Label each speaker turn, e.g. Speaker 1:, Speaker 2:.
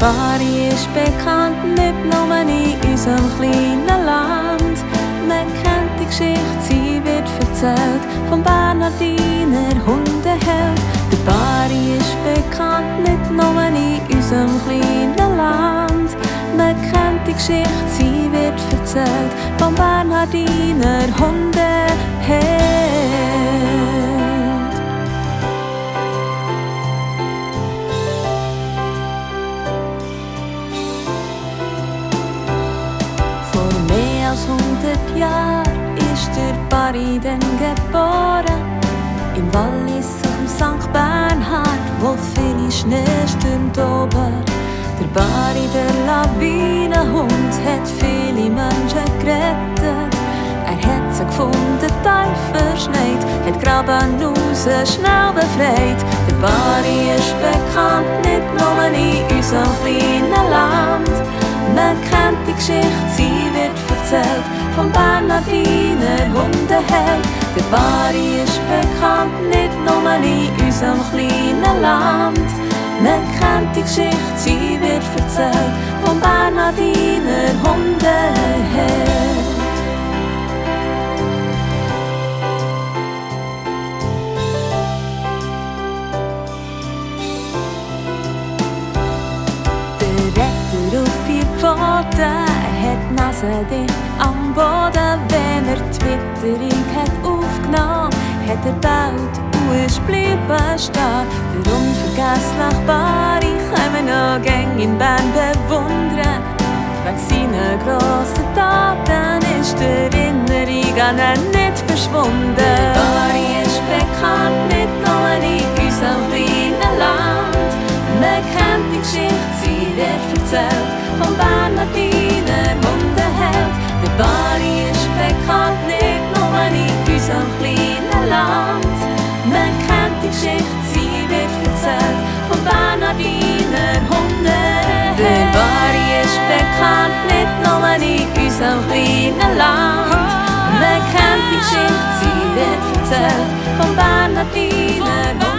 Speaker 1: Bari ist bekannt, nicht nur in unserem kleinen Land. Man kennt die Geschichte, sie wird erzählt vom Bernhardiner Hundeheld. Der Bari ist bekannt, nicht nur in unserem kleinen Land. Man kennt die Geschichte, sie wird erzählt vom Bernhardiner Hundeheld. Vor mehr als 100 Jahren ist der Bari dann geboren. Im Wallis auf dem St. Bernhard, wo viele Schneestürme toben. Der Bari, der Lawinenhund, hat viele Menschen gerettet. Er hat sie gefunden, tief verschneit, hat Graben raus schnell befreit. Der Bari ist bekannt, nicht nur in unserem kleinen Land. Man kennt die Geschichte, sie wird erzählt vom Bernhardiner Hundeheld. Der Bari ist bekannt, nicht nur in unserem kleinen Land. Man kennt die Geschichte, sie wird erzählt vom Bernhardiner Hundeheld. Der Retter auf 4 Pfoten hat die Nase dicht am Boden. Wenn er die Witterung hat aufgenommen, hat er gebaut und ist bleiben stehen. Der unvergessliche Bari können wir noch gäng in Bern bewundern. Wegen seiner grossen Taten ist die Erinnerung an ihn nicht verschwunden. Der Bari ist bekannt, nicht nur in unserem kleinen Land. Man kennt die Geschichte, sie wird erzählt vom Bernhardiner Hundeheld. Der Bari ist bekannt, nicht nur in unserem kleinen Land. Man kennt die Geschichte, sie wird erzählt vom Bernhardiner Hundeheld. Der Bari ist bekannt, nicht nur in unserem kleinen Land. Man kennt die Geschichte, sie wird erzählt vom Bernhardiner Hundeheld.